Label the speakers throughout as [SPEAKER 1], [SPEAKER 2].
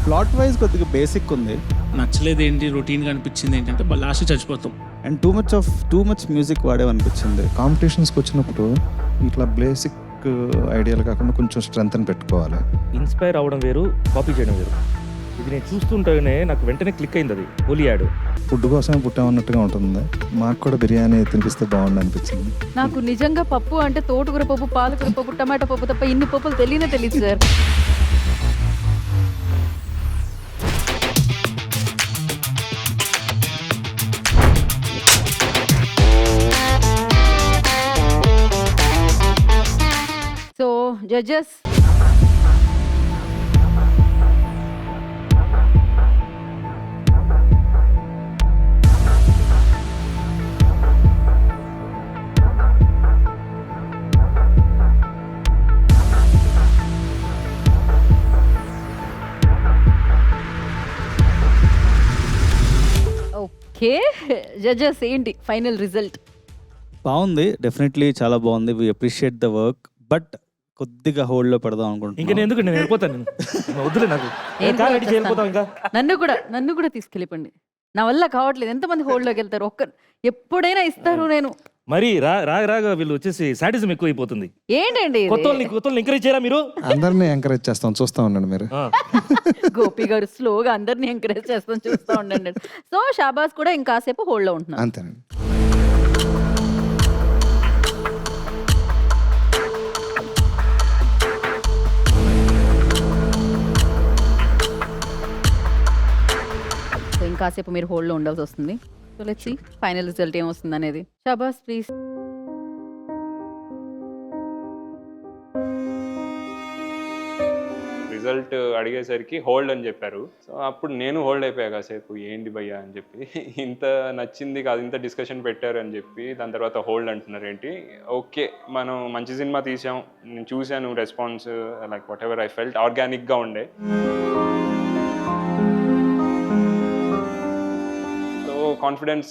[SPEAKER 1] Plot wise కొద్దిగా basic ఉంది
[SPEAKER 2] నచ్చలేదు ఏంటి రొటీన్గా అనిపించింది ఏంటంటే లాస్ట్ చచ్చిపోతాం
[SPEAKER 1] అండ్ టూ మచ్ మ్యూజిక్ వాడేవనిపించింది.
[SPEAKER 3] కాంపిటీషన్స్కి వచ్చినప్పుడు ఇట్లా బేసిక్ ఐడియాలు కాకుండా కొంచెం స్ట్రెంత్ పెట్టుకోవాలి.
[SPEAKER 4] ఇన్స్పైర్ అవ్వడం వేరు, కాపీ చేయడం వేరు. ఇది నేను చూస్తుంటేనే నాకు వెంటనే క్లిక్ అయింది. అది హోలీ యాడ్
[SPEAKER 3] ఫుడ్ కోసమే పుట్టామన్నట్టుగా ఉంటుంది. మాకు కూడా బిర్యానీ తినిపిస్తే బాగుండు అనిపించింది.
[SPEAKER 5] నాకు నిజంగా పప్పు అంటే తోటకూర పప్పు, పాలకూర పప్పు, టమాటా పప్పు తప్ప ఇన్ని పప్పులు తెలియదు sir. So judges, okay judges, ఏంటి ఫైనల్ రిజల్ట్?
[SPEAKER 1] బాగుంది, డెఫినెట్లీ చాలా బాగుంది. We appreciate the work, but కొద్దిగా హోల్డ్లో పెడదాం
[SPEAKER 4] ఇంకా
[SPEAKER 1] అనుకుంటున్నాను.
[SPEAKER 4] నేను ఎందుకు నేను వెళ్ళిపోతాను. నేను వద్దులే, నాకు కార్ రెడీ చేయకపోతాం. ఇంకా
[SPEAKER 5] నన్ను కూడా తీసుకెళ్ళిపోండి. నా వల్ల కావట్లేదు. ఎంతమంది హోల్డ్లోకి వెళ్తారు? ఎప్పుడైనా ఇస్తారు. నేను
[SPEAKER 4] మరి రాగా వీళ్ళు వచ్చేసి సాడిజం ఎక్కువ అయిపోతుంది.
[SPEAKER 5] ఏంటండి ఇది?
[SPEAKER 4] కొత్త వాళ్ళని ఎంకరేజ్ చేయరా మీరు?
[SPEAKER 3] అందరినీ ఎంకరేజ్ చేస్తాం, చూస్తూ ఉండండి మీరు.
[SPEAKER 5] గోపి గారు స్లోగా అందరినీ ఎంకరేజ్ చేస్తాం, చూస్తూ ఉండండి. సో షాబాజ్ కూడా ఇంకాసేపు హోల్డ్ లో ఉంటున్నారు.
[SPEAKER 3] అంతేనండి.
[SPEAKER 5] సో ఇంకాసేపు మీరు హోల్డ్ లో ఉండాల్సి వస్తుంది. So let's see final result ఏమొస్తుంది అనేది. షాబాజ్ ప్లీజ్.
[SPEAKER 6] రిజల్ట్ అడిగేసరికి హోల్డ్ అని చెప్పారు. సో అప్పుడు నేను హోల్డ్ అయిపోయా కాసేపు, ఏంటి భయ్యా అని చెప్పి, ఇంత నచ్చింది కాదు, ఇంత డిస్కషన్ పెట్టారు అని చెప్పి దాని తర్వాత హోల్డ్ అంటున్నారు ఏంటి. ఓకే, మనం మంచి సినిమా తీసాం, నేను చూశాను response, like what ever I felt ఆర్గానిక్గా ఉండే. కాన్ఫిడెన్స్,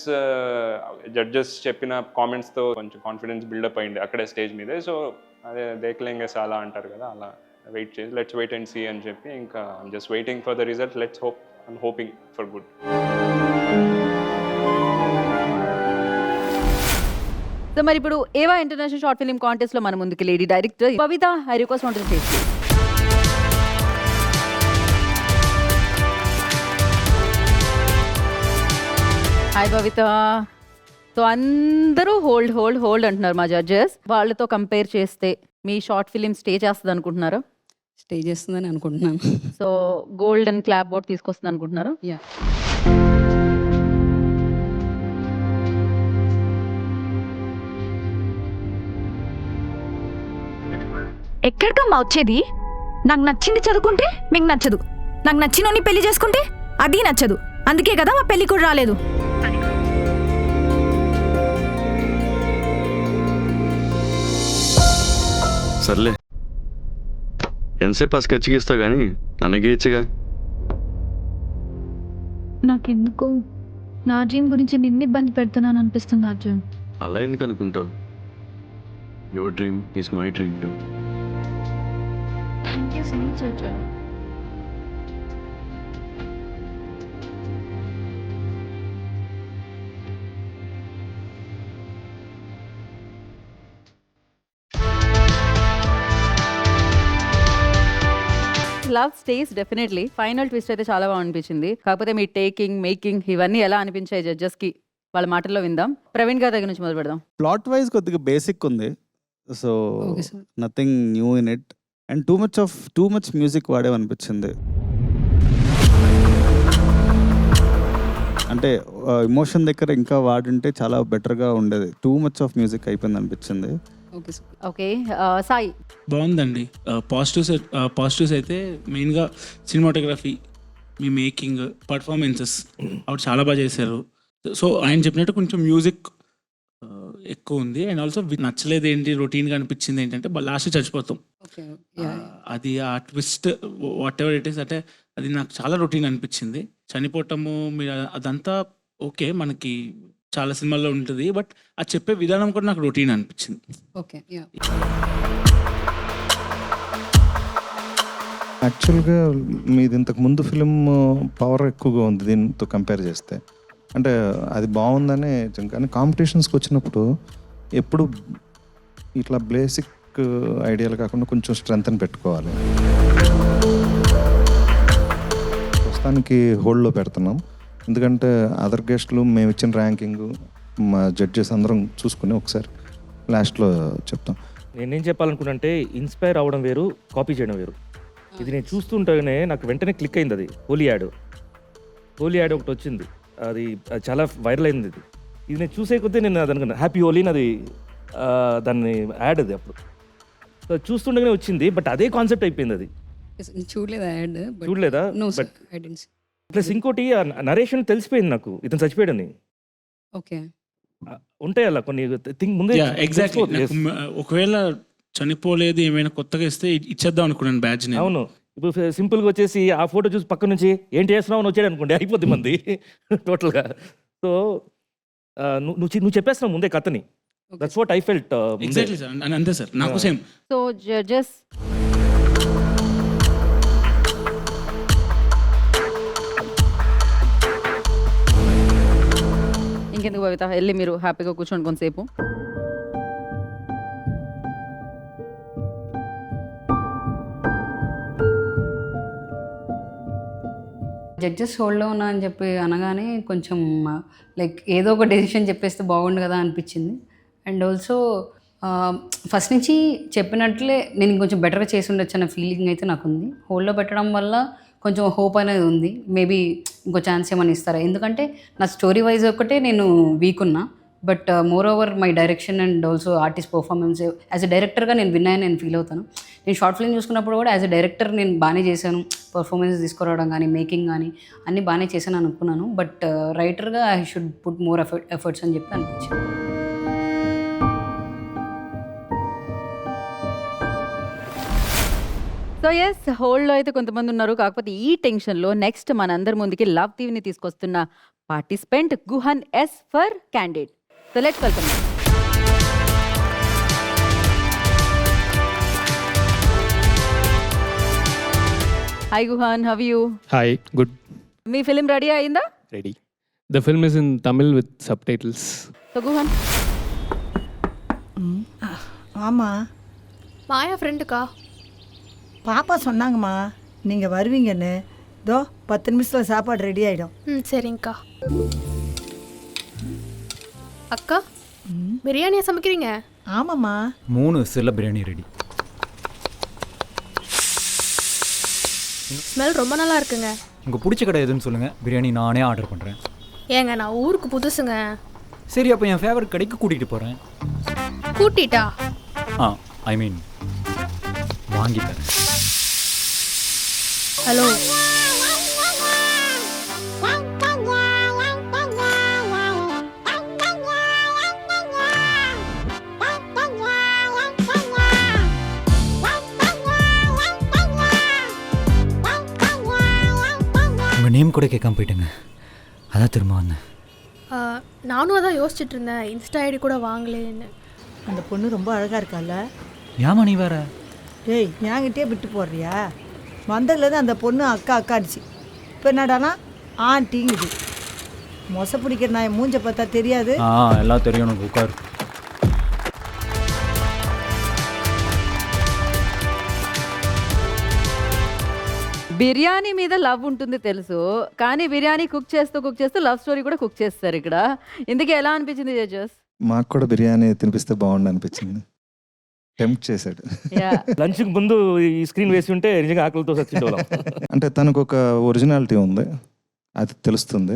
[SPEAKER 6] జడ్జెస్ చెప్పిన కామెంట్స్తో కొంచెం కాన్ఫిడెన్స్ బిల్డప్ అయింది అక్కడే స్టేజ్ మీదే. సో అదే దేఖలేంగే సాలా అంటారు కదా, అలా వెయిట్ చేసి లెట్స్ వెయిట్ అండ్ సీ అని చెప్పి, ఇంకా just waiting for the result. Let's hope, I'm hoping for good.
[SPEAKER 5] So మరి ఇప్పుడు ఏవా ఇంటర్నేషనల్ షార్ట్ ఫిల్మ్ కాంటెస్ట్ లో మన ముందుకి lady director Pavitha, I request on to the stage. Hi Bhavitha. So అందరూ హోల్డ్ అంటున్నారు మా జడ్జెస్. వాళ్ళతో కంపేర్ చేస్తే మీ షార్ట్ ఫిలిం స్టే చేస్తుంది అనుకుంటున్నారా?
[SPEAKER 7] స్టే చేస్తుందని అనుకుంటున్నాను.
[SPEAKER 5] సో గోల్డెన్ క్లాప్ బోర్డ్ తీసుకొస్తుంది అనుకుంటున్నారా?
[SPEAKER 7] యా.
[SPEAKER 8] ఎక్కడికమ్మా వచ్చేది? నాకు నచ్చింది చదువుకుంటే మీకు నచ్చదు, నాకు నచ్చినోని పెళ్లి చేసుకుంటే అది నచ్చదు. అందుకే కదా మా పెళ్లి కూడా రాలేదు.
[SPEAKER 9] సర్లే, ఎంతసేపు కచ్చిగిస్తావు కానీ నన్నగేయచ్చుగా.
[SPEAKER 8] నాకెందుకో నా డ్రీమ్ గురించి నిన్ను ఇబ్బంది పెడుతున్నాను అనిపిస్తుంది అర్జున్.
[SPEAKER 9] అలా ఎందుకు అనుకుంటావు? Your dream is my dream two.
[SPEAKER 8] Thank you so much Arjun.
[SPEAKER 5] Love stays definitely. Final twist అయితే చాలా బాగా అనిపించింది. కాకపోతే మీ టేకింగ్, మేకింగ్ ఇవన్నీ ఎలా అనిపించాయి జడ్జెస్ కి? వాళ్ళ మాటల్లో విందాం. ప్రవీణ్ గారి దగ్గర నుంచి మొదలు పెడదాం.
[SPEAKER 1] ప్లాట్ వైజ్ కొద్దిగా బేసిక్ ఉంది, so nothing new in it. And too much music వాడేవనిపించింది. అంటే ఎమోషన్ దగ్గర ఇంకా వాడుంటే చాలా బెటర్గా ఉండేది. టూ మచ్ ఆఫ్ మ్యూజిక్ అయిపోయింది అనిపించింది.
[SPEAKER 5] ఓకే సాయి.
[SPEAKER 2] బాగుందండి. పాజిటివ్స్ అయితే మెయిన్గా సినిమాటోగ్రఫీ, మీ మేకింగ్, పర్ఫార్మెన్సెస్ అవి చాలా బాగా చేశారు. సో ఆయన చెప్పినట్టు కొంచెం మ్యూజిక్ ఎక్కువ ఉంది. అండ్ ఆల్సో నచ్చలేదు ఏంటి రొటీన్గా అనిపించింది ఏంటంటే లాస్ట్ చచ్చిపోతాం. అది ఆ twist what ever it is, అంటే అది నాకు చాలా రొటీన్ అనిపించింది. చనిపోవటము మీరు అదంతా ఓకే, మనకి చాలా సినిమాల్లో ఉంటుంది, బట్ అది చెప్పే విధానం కూడా నాకు రొటీన్ అనిపించింది.
[SPEAKER 7] ఓకే.
[SPEAKER 3] యాక్చువల్గా మీది ఇంతకు ముందు ఫిలిం పవర్ ఎక్కువగా ఉంది దీంతో కంపేర్ చేస్తే. అంటే అది బాగుందని, కానీ కాంపిటీషన్స్కి వచ్చినప్పుడు ఎప్పుడు ఇట్లా బేసిక్ ఐడియాలు కాకుండా కొంచెం స్ట్రెంగ్త్ పెట్టుకోవాలి. ప్రస్తుతానికి హోల్డ్లో పెడుతున్నాం, ఎందుకంటే అదర్ గెస్ట్లు మేము ఇచ్చిన ర్యాంకింగ్ మా జడ్జెస్ అందరం చూసుకుని ఒకసారి లాస్ట్లో చెప్తాం.
[SPEAKER 4] నేనేం చెప్పాలనుకుంటే ఇన్స్పైర్ అవ్వడం వేరు, కాపీ చేయడం వేరు. ఇది నేను చూస్తుంటేనే నాకు వెంటనే క్లిక్ అయింది. అది హోలీ యాడ్ ఒకటి వచ్చింది, అది చాలా వైరల్ అయింది. ఇది నేను చూసే కొద్దీ నేను అది అనుకున్నాను హ్యాపీ హోలీ అది దాన్ని యాడ్ అది అప్పుడు సో చూస్తుండగానే వచ్చింది. బట్ అదే కాన్సెప్ట్ అయిపోయింది. అది
[SPEAKER 7] చూడలేదా యాడ్?
[SPEAKER 4] చూడలేదా?
[SPEAKER 7] No
[SPEAKER 4] but
[SPEAKER 7] I don't see.
[SPEAKER 4] Plus ఇంకోటి నరేషన్ తెలిసిపోయింది నాకు, ఇతను చచ్చిపోయాడని.
[SPEAKER 7] ఓకే.
[SPEAKER 4] ఉంటాయి అలా కొన్ని ముందే
[SPEAKER 2] ఎగ్జాక్ట్లీ.
[SPEAKER 4] తెలిసిపోతుంది.
[SPEAKER 2] ఒకవేళ చనిపోలేదు ఏమైనా కొత్తగా ఇస్తే ఇచ్చేద్దాం అనుకున్నాను బ్యాడ్జ్.
[SPEAKER 4] అవును, ఇప్పుడు సింపుల్గా వచ్చేసి ఆ ఫోటో చూసి పక్క నుంచి ఏంటి చేస్తున్నావు అని వచ్చాడు అనుకోండి, అయిపోద్ది మంది టోటల్గా. సో నువ్వు చెప్పేస్తున్నావు ముందే కథని. That's what I felt.
[SPEAKER 2] Exactly sir, అంతే సార్, నాకు సేమ్.
[SPEAKER 5] సో జడ్జెస్ ఇంకెందుకు భవిత, వెళ్ళి మీరు హ్యాపీగా కూర్చోండి కొంతసేపు.
[SPEAKER 7] జడ్జెస్ హోల్డ్లో ఉన్నా అని చెప్పి అనగానే కొంచెం లైక్ ఏదో ఒక డెసిషన్ చెప్పేస్తే బాగుండు కదా అనిపించింది. అండ్ ఆల్సో ఫస్ట్ నుంచి చెప్పినట్లే నేను ఇంకొంచెం బెటర్గా చేసి ఉండొచ్చు అన్న ఫీలింగ్ అయితే నాకు ఉంది. హోల్డ్లో పెట్టడం వల్ల కొంచెం హోప్ అనేది ఉంది, మేబీ ఇంకో ఛాన్స్ ఏమైనా ఇస్తారా. ఎందుకంటే నా స్టోరీ వైజ్ ఒకటే నేను వీక్ ఉన్నా, but more over my direction and also artist performance as a డైరెక్టర్గా నేను విన్ అయ్యాను నేను ఫీల్ అవుతాను. నేను షార్ట్ ఫిల్మ్ చూసుకున్నప్పుడు కూడా యాజ్ ఎ డైరెక్టర్ నేను బాగానే చేశాను, పర్ఫార్మెన్స్ తీసుకురావడం కానీ మేకింగ్ కానీ అన్నీ బాగానే చేశాను అనుకున్నాను. బట్ రైటర్గా I should put more efforts అని చెప్పి అనిపించింది.
[SPEAKER 5] సో ఎస్, హోల్డ్లో అయితే కొంతమంది ఉన్నారు. కాకపోతే ఈ టెన్షన్లో నెక్స్ట్ మనందరి ముందుకి లవ్ టీవీని తీసుకొస్తున్న participant Guhan as for candidate. So let's welcome. Hi Guhan, how you?
[SPEAKER 10] Hi, good.
[SPEAKER 5] మీ ఫిలిం రెడీ అయిందా?
[SPEAKER 10] Ready. The film is in Tamil with subtitles.
[SPEAKER 5] So Guhan,
[SPEAKER 11] ஆமாம்,
[SPEAKER 8] మాయా ఫ్రెండ్కా
[SPEAKER 11] பாப்பா சொன்னாங்கம்மா நீங்கள் வருவீங்கன்னு. இதோ 10 நிமிஷத்தில் சாப்பாடு ரெடி ஆகிடும்.
[SPEAKER 8] சரிங்கக்கா. அக்கா, பிரியாணியா சமைக்கிறீங்க?
[SPEAKER 11] ஆமாம்மா.
[SPEAKER 12] 3 விசிலில் பிரியாணி ரெடி.
[SPEAKER 8] ஸ்மெல் ரொம்ப நல்லா இருக்குங்க.
[SPEAKER 12] உங்கள் பிடிச்ச கடை எதுன்னு சொல்லுங்கள், பிரியாணி நானே ஆர்டர் பண்ணுறேன்.
[SPEAKER 8] ஏங்க, நான் ஊருக்கு புதுசுங்க.
[SPEAKER 12] சரி, அப்போ என் ஃபேவரட் கடைக்கு கூட்டிகிட்டு போகிறேன்.
[SPEAKER 8] கூட்டிட்டா?
[SPEAKER 12] ஐ மீன் வாங்கி தரேன்.
[SPEAKER 8] ஹலோ,
[SPEAKER 12] உங்கள் நேம் கூட கேட்காம போயிட்டுங்க, அதான் திரும்ப வந்தேன்.
[SPEAKER 8] நானும் அதான் யோசிச்சுட்டு இருந்தேன், இன்ஸ்டா ஐடி கூட வாங்கலேன்னு.
[SPEAKER 11] அந்த பொண்ணு ரொம்ப அழகாக இருக்கால.
[SPEAKER 12] ஏமா நீ வேற?
[SPEAKER 11] டேய், என்கிட்டயே விட்டு போடுறியா? வந்ததுலேருந்து அந்த பொண்ணு அக்கா அக்காடிச்சு. இப்போ என்னடானா ஆண்டிங்குது. மொசை பிடிக்கிற நான் மூஞ்ச பார்த்தா தெரியாது.
[SPEAKER 12] எல்லாம் தெரியும் உனக்கு, உட்கார்.
[SPEAKER 5] బిర్యానీ మీద లవ్ ఉంటుంది తెలుసు, కానీ బిర్యానీ కుక్ చేస్తూ లవ్ స్టోరీ కూడా కుక్ చేస్తారు ఇక్కడ. ఇందుకే ఎలా అనిపించింది జడ్జెస్?
[SPEAKER 3] మాకు కూడా బిర్యానీ తినిపిస్తే బాగుండు అనిపించింది. టెంప్ట్ చేశాడు.
[SPEAKER 4] లంచ్కి ముందు ఈ స్క్రీన్ వేసి ఉంటే నిజంగా ఆకలితో చచ్చిండోళ్ళం.
[SPEAKER 3] అంటే తనకు ఒక ఒరిజినాలిటీ ఉంది, అది తెలుస్తుంది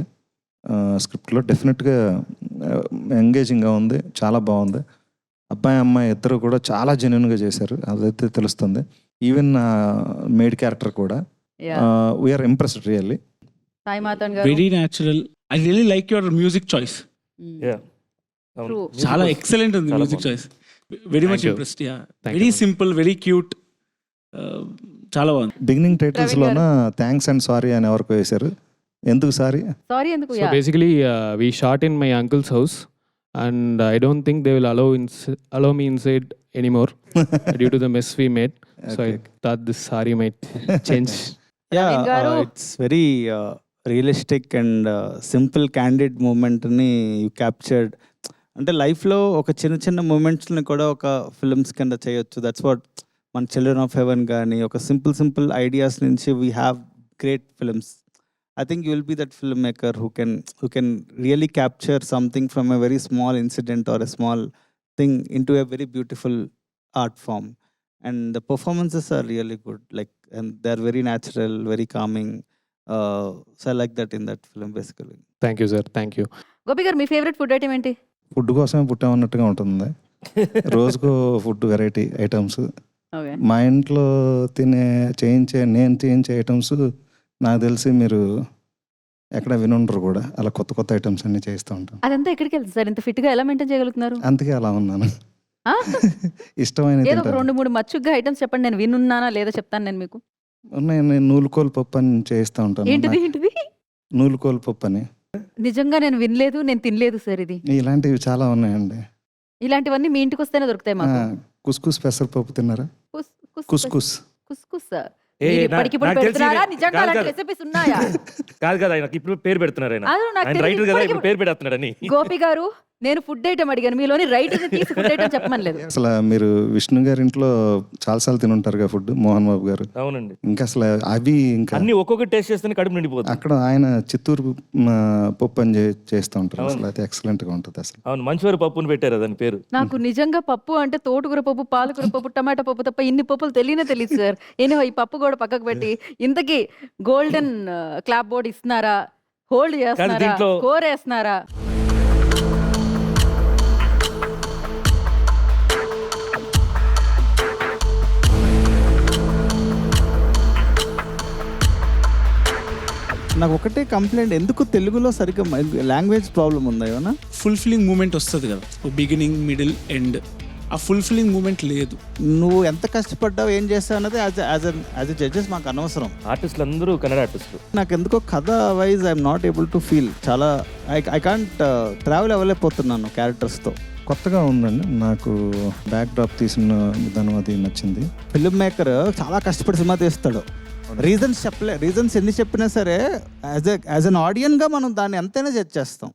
[SPEAKER 3] స్క్రిప్ట్లో. డెఫినెట్గా ఎంగేజింగ్గా ఉంది, చాలా బాగుంది. అబ్బాయి అమ్మాయి ఇద్దరు కూడా చాలా జెన్యున్గా చేశారు, అదైతే తెలుస్తుంది. ఈవెన్ మేడ్ క్యారెక్టర్ కూడా we are impressed really.
[SPEAKER 5] Sai Mathan గారు,
[SPEAKER 2] very natural. I really like your music choice. చాలా ఎక్సలెంట్ ఉంది music choice. Very much impressed. Very simple, very cute, చాలా బాగుంది.
[SPEAKER 3] బిగినింగ్ టైటిల్స్లోన థ్యాంక్స్ అండ్ సారీ అని ఎవరికి వేశారు, ఎందుకు సారీ?
[SPEAKER 5] సారీ ఎందుకు?
[SPEAKER 10] So basically, we shot in my uncle's house, and I don't think they will allow me inside anymore due to the mess we made. So I thought this sari might change.
[SPEAKER 5] Praveen గారు.
[SPEAKER 1] It's very realistic and simple candid మూమెంట్ని you captured. అంటే లైఫ్లో ఒక చిన్న చిన్న మూమెంట్స్ని కూడా ఒక films కింద చేయొచ్చు. దట్స్ వాట్ మన చిల్డ్రన్ ఆఫ్ హెవెన్ కానీ ఒక సింపుల్ ఐడియాస్ నుంచి we have great films. I think you will be that filmmaker who can really capture something from a very small incident or a small thing into a very beautiful art form. And the performances are really good, like, and they're very natural, very calming. So I like that in that film basically.
[SPEAKER 10] Thank you, sir. Thank you.
[SPEAKER 5] Gopi గారు మీ favourite food item ఏంటి?
[SPEAKER 3] Food కోసమే పుట్టామన్నట్టుగా ఉంటుంది. రోజుకు food variety items.
[SPEAKER 5] Okay.
[SPEAKER 3] మా ఇంట్లో నేను చేయించే items నాకు తెలిసి మీరు ఎక్కడ వినుండరు కూడా. అలా కొత్త ఐటమ్స్ అన్ని చేస్తూ ఉంటాను.
[SPEAKER 5] అదంతా ఎక్కడికి వెళ్తుంది సార్? ఇంత ఫిట్ గా ఎలా మెయింటైన్ చేయగలుగుతున్నారు?
[SPEAKER 3] అందుకే అలా ఉన్నాను.
[SPEAKER 5] ఆ?
[SPEAKER 3] ఇష్టమైన
[SPEAKER 5] ఏదో ఒక 2-3 మచ్చుగా ఐటమ్స్ చెప్పండి, నేను వినున్నానా లేదా చెప్తాను నేను మీకు.
[SPEAKER 3] ఉన్నాయి. నేను నూలుకోలు పప్పు అని చేస్తూ ఉంటాను.
[SPEAKER 5] ఏంటిది?
[SPEAKER 3] నూలుకోలు పప్పు అని.
[SPEAKER 5] నిజంగా నేను వినలేదు, నేను తినలేదు సార్ ఇది.
[SPEAKER 3] ఇలాంటివి చాలా ఉన్నాయండి.
[SPEAKER 5] ఇలాంటివన్నీ మీ ఇంటికి వస్తేనే దొరుకుతాయి మాకు.
[SPEAKER 3] కుస్కుస్ పెసరపప్పు తిన్నారా? కుస్కుస్.
[SPEAKER 4] ఏ,
[SPEAKER 5] మీరు
[SPEAKER 4] నా-
[SPEAKER 5] ఇప్పటికిప్పుడు
[SPEAKER 4] నాకు తెలిసి
[SPEAKER 5] పెడుతున్నారా?
[SPEAKER 4] ఇది-
[SPEAKER 5] నిజంగా
[SPEAKER 4] కాదు,
[SPEAKER 5] అలాంటి
[SPEAKER 4] కాదు.
[SPEAKER 5] recipes ఉన్నాయా?
[SPEAKER 4] కాదు ఆయనకి ఇప్పుడు పేరు పెడుతున్నారు ఆయన.
[SPEAKER 5] అదే నాకు
[SPEAKER 4] ఆయన
[SPEAKER 5] తెలియదు,
[SPEAKER 4] రైటర్ కదా
[SPEAKER 5] ఇప్పటికి-
[SPEAKER 4] ఇప్పుడు పేరు పెడుతున్నాడని.
[SPEAKER 5] గోపి గారు, నేను ఫుడ్ ఐటమ్ అడిగాను, మీలోని రైటర్ తీసి ఫుడ్ ఐటమ్ చెప్పమని లేదు.
[SPEAKER 3] అసలు మీరు విష్ణు గారి ఇంట్లో చాలాసార్లు తినుంటారు కదా ఫుడ్, మోహన్ బాబు గారు.
[SPEAKER 4] అవునండి.
[SPEAKER 3] ఇంకా అసలు అవి ఇంకా
[SPEAKER 4] అన్ని ఒక్కొక్కటి టేస్ట్ చేస్తేనే కడుపు నిండిపోతుంది.
[SPEAKER 3] అక్కడ ఆయన చిత్తూరు పప్పు అని చేస్తూ ఉంటారు. అసలు అయితే ఎక్సలెంట్ గా ఉంటుంది అసలు.
[SPEAKER 4] అవును, మంచివారి పప్పుని పెట్టారు దాని పేరు.
[SPEAKER 5] నాకు నిజంగా పప్పు అంటే తోటకూర పప్పు, పాలకూర పప్పు, టమాటా పప్పు తప్ప ఇన్ని పప్పులు తెలియదు సార్. నేను ఈ పప్పు కూడా పక్కకు పెట్టి ఇంతకీ గోల్డెన్ క్లాప్ బోర్డ్ ఇస్తున్నారా, హోల్డ్ చేస్తున్నారా,
[SPEAKER 4] దీంట్లో-
[SPEAKER 5] స్కోర్ వేస్తున్నారా?
[SPEAKER 1] నాకు ఒకటే కంప్లైంట్, ఎందుకు తెలుగులో సరిగ్గా లాంగ్వేజ్ ప్రాబ్లం ఉందా ఏమన్నా?
[SPEAKER 2] ఫుల్ఫిల్లింగ్ మూమెంట్ వస్తుంది కదా, బిగినింగ్ మిడిల్ ఎండ్. ఆ ఫుల్ఫిల్లింగ్ మూమెంట్ లేదు.
[SPEAKER 1] నువ్వు ఎంత కష్టపడ్డావు, ఏం చేస్తావు అన్నది యాజ్ ఎ జడ్జెస్ మాకు అనవసరం.
[SPEAKER 4] ఆర్టిస్టులు అందరూ కన్నడ ఆర్టిస్టులు.
[SPEAKER 1] నాకు ఎందుకో కథ wise I'm not able to feel. చాలా ఐ కాంట్ ట్రావెల్ అవ్వలేకపోతున్నాను క్యారెక్టర్స్తో.
[SPEAKER 3] కొత్తగా ఉందండి నాకు. బ్యాక్ డ్రాప్ తీసిన విధానం అది నచ్చింది.
[SPEAKER 1] ఫిల్మ్ మేకర్ చాలా కష్టపడి సినిమా తీస్తాడు. రీజన్స్ ఎన్ని చెప్పినా సరే యాజ్ అన్ ఆడియన్గా మనం దాన్ని ఎంతైనా జడ్జ్ చేస్తాం.